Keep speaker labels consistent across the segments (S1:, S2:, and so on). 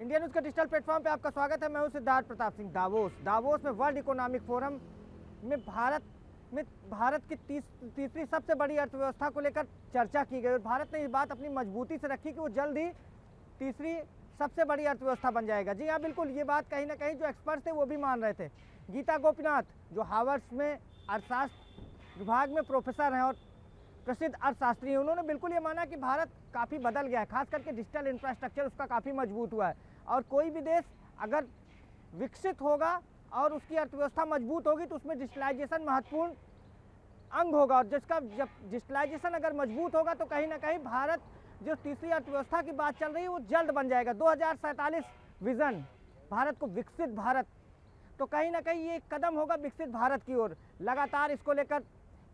S1: India news के digital platform पे आपका स्वागत है। मैं हूं सिद्धार्थ प्रताप सिंह। दावोस में वर्ल्ड इकोनॉमिक फोरम में भारत की तीसरी सबसे बड़ी अर्थव्यवस्था को लेकर चर्चा की गई और भारत ने इस बात अपनी मजबूती से रखी कि वो जल्द ही तीसरी सबसे बड़ी अर्थव्यवस्था बन जाएगा। जी हाँ, बिल्कुल, ये बात कहीं ना कहीं जो एक्सपर्ट थे वो भी मान रहे थे। गीता गोपीनाथ जो हार्वर्ड में अर्थशास्त्र विभाग में प्रोफेसर हैं और प्रसिद्ध अर्थशास्त्री हैं, उन्होंने बिल्कुल ये माना कि भारत काफ़ी बदल गया है, खास करके डिजिटल इंफ्रास्ट्रक्चर उसका काफ़ी मजबूत हुआ है और कोई भी देश अगर विकसित होगा और उसकी अर्थव्यवस्था मजबूत होगी तो उसमें डिजिटलाइजेशन महत्वपूर्ण अंग होगा और जब डिजिटलाइजेशन अगर मजबूत होगा तो कहीं ना कहीं भारत जो तीसरी अर्थव्यवस्था की बात चल रही है वो जल्द बन जाएगा। 2047 विजन, भारत को विकसित भारत, तो कहीं ना कहीं ये एक कदम होगा विकसित भारत की ओर। लगातार इसको लेकर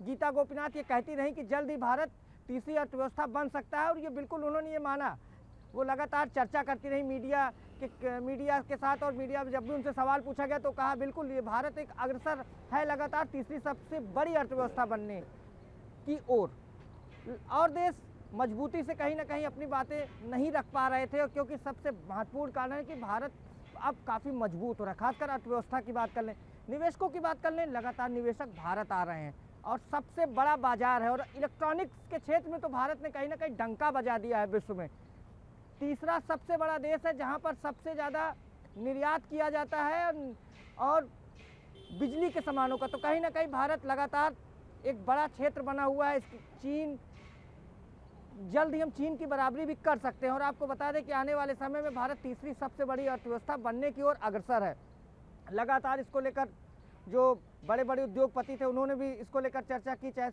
S1: गीता गोपीनाथ ये कहती रहीं कि जल्द ही भारत तीसरी अर्थव्यवस्था बन सकता है और ये बिल्कुल उन्होंने ये माना। वो लगातार चर्चा करती रही मीडिया के साथ और मीडिया जब भी उनसे सवाल पूछा गया तो कहा बिल्कुल ये भारत एक अग्रसर है लगातार तीसरी सबसे बड़ी अर्थव्यवस्था बनने की ओर। और देश मजबूती से कहीं ना कहीं अपनी बातें नहीं रख पा रहे थे और क्योंकि सबसे महत्वपूर्ण कारण है कि भारत अब काफ़ी मजबूत हो रहा है। खासकर अर्थव्यवस्था की बात कर लें, निवेशकों की बात कर लें, लगातार निवेशक भारत आ रहे हैं और सबसे बड़ा बाजार है और इलेक्ट्रॉनिक्स के क्षेत्र में तो भारत ने कहीं ना कहीं डंका बजा दिया है। विश्व में तीसरा सबसे बड़ा देश है जहां पर सबसे ज़्यादा निर्यात किया जाता है और बिजली के सामानों का, तो कहीं ना कहीं भारत लगातार एक बड़ा क्षेत्र बना हुआ है। चीन, जल्द ही हम चीन की बराबरी भी कर सकते हैं और आपको बता दें कि आने वाले समय में भारत तीसरी सबसे बड़ी अर्थव्यवस्था बनने की ओर अग्रसर है। लगातार इसको लेकर जो बड़े बड़े उद्योगपति थे उन्होंने भी इसको लेकर चर्चा की, चाहे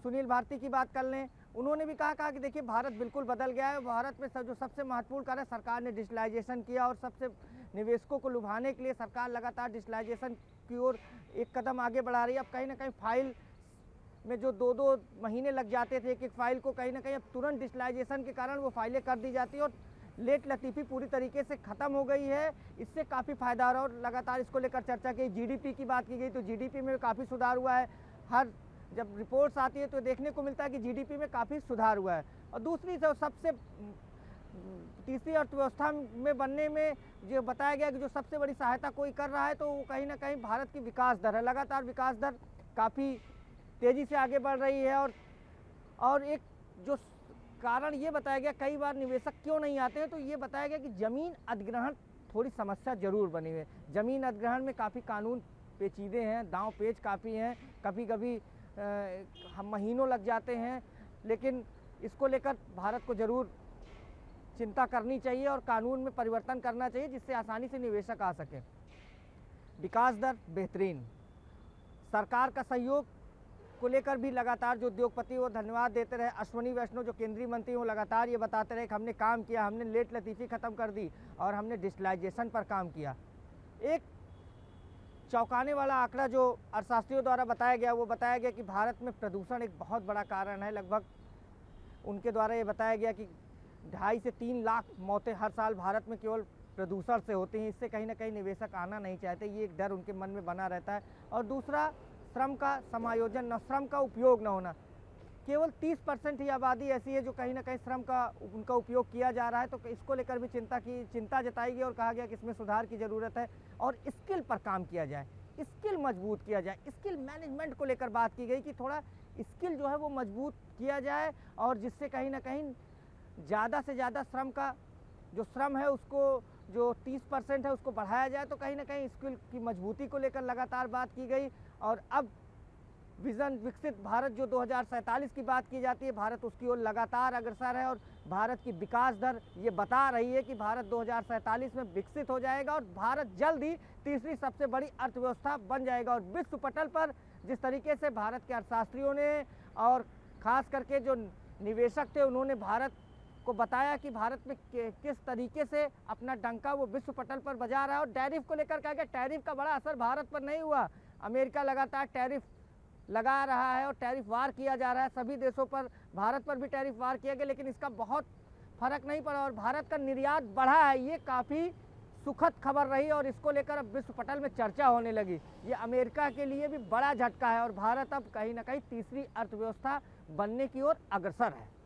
S1: सुनील भारती की बात कर लें, उन्होंने भी कहा कि देखिए भारत बिल्कुल बदल गया है। भारत में जो सबसे महत्वपूर्ण कार्य सरकार ने डिजिटलाइजेशन किया और सबसे निवेशकों को लुभाने के लिए सरकार लगातार डिजिटलाइजेशन की ओर एक कदम आगे बढ़ा रही है। अब कहीं ना कहीं फाइल में जो 2-2 महीने लग जाते थे एक फाइल को, कहीं ना कहीं अब तुरंत डिजिटलाइजेशन के कारण वो फाइलें कर दी जाती है और लेट लतीफ़ी पूरी तरीके से ख़त्म हो गई है। इससे काफ़ी फ़ायदा हो रहा है और लगातार इसको लेकर चर्चा की। जीडीपी की बात की गई तो जीडीपी में काफ़ी सुधार हुआ है। हर जब रिपोर्ट्स आती है तो देखने को मिलता है कि जीडीपी में काफ़ी सुधार हुआ है। और दूसरी सबसे तीसरी अर्थव्यवस्था में बनने में जो बताया गया कि जो सबसे बड़ी सहायता कोई कर रहा है तो वो कहीं ना कहीं भारत की विकास दर है। लगातार विकास दर काफ़ी तेज़ी से आगे बढ़ रही है और एक जो कारण ये बताया गया कई बार निवेशक क्यों नहीं आते हैं, तो ये बताया गया कि ज़मीन अधिग्रहण थोड़ी समस्या जरूर बनी हुई है। ज़मीन अधिग्रहण में काफ़ी कानून पेचीदे हैं, दांव पेच काफ़ी हैं, कभी कभी महीनों लग जाते हैं, लेकिन इसको लेकर भारत को ज़रूर चिंता करनी चाहिए और कानून में परिवर्तन करना चाहिए जिससे आसानी से निवेशक आ सके। विकास दर बेहतरीन, सरकार का सहयोग को लेकर भी लगातार जो उद्योगपति वो धन्यवाद देते रहे। अश्विनी वैष्णव जो केंद्रीय मंत्री वो लगातार ये बताते रहे कि हमने काम किया, हमने लेट लतीफ़ी ख़त्म कर दी और हमने डिजिटलाइजेशन पर काम किया। एक चौंकाने वाला आंकड़ा जो अर्थशास्त्रियों द्वारा बताया गया वो बताया गया कि भारत में प्रदूषण एक बहुत बड़ा कारण है। लगभग उनके द्वारा ये बताया गया कि 2.5 से 3 लाख मौतें हर साल भारत में केवल प्रदूषण से होती हैं। इससे कहीं ना कहीं निवेशक आना नहीं चाहते, ये एक डर उनके मन में बना रहता है। और दूसरा, श्रम का समायोजन न, श्रम का उपयोग न होना। केवल 30% ही आबादी ऐसी है जो कहीं ना कहीं श्रम का उनका उपयोग किया जा रहा है, तो इसको लेकर भी चिंता जताई गई और कहा गया कि इसमें सुधार की ज़रूरत है और स्किल पर काम किया जाए, स्किल मजबूत किया जाए। स्किल मैनेजमेंट को लेकर बात की गई कि थोड़ा स्किल जो है वो मजबूत किया जाए और जिससे कहीं ना कहीं ज़्यादा से ज़्यादा श्रम का जो श्रम है उसको जो 30% है उसको बढ़ाया जाए, तो कहीं ना कहीं स्किल की मजबूती को लेकर लगातार बात की गई। और अब विज़न विकसित भारत जो 2047 की बात की जाती है, भारत उसकी ओर लगातार अग्रसर है और भारत की विकास दर ये बता रही है कि भारत 2047 में विकसित हो जाएगा और भारत जल्द ही तीसरी सबसे बड़ी अर्थव्यवस्था बन जाएगा। और विश्व पटल पर जिस तरीके से भारत के अर्थशास्त्रियों ने और ख़ास करके जो निवेशक थे उन्होंने भारत को बताया कि भारत में किस तरीके से अपना डंका वो विश्व पटल पर बजा रहा है। और टैरिफ को लेकर कहा गया टैरिफ का बड़ा असर भारत पर नहीं हुआ। अमेरिका लगातार टैरिफ लगा रहा है और टैरिफ वार किया जा रहा है सभी देशों पर, भारत पर भी टैरिफ वार किया गया, लेकिन इसका बहुत फर्क नहीं पड़ा और भारत का निर्यात बढ़ा है। ये काफ़ी सुखद खबर रही और इसको लेकर अब विश्व पटल में चर्चा होने लगी। ये अमेरिका के लिए भी बड़ा झटका है और भारत अब कहीं ना कहीं तीसरी अर्थव्यवस्था बनने की ओर अग्रसर है।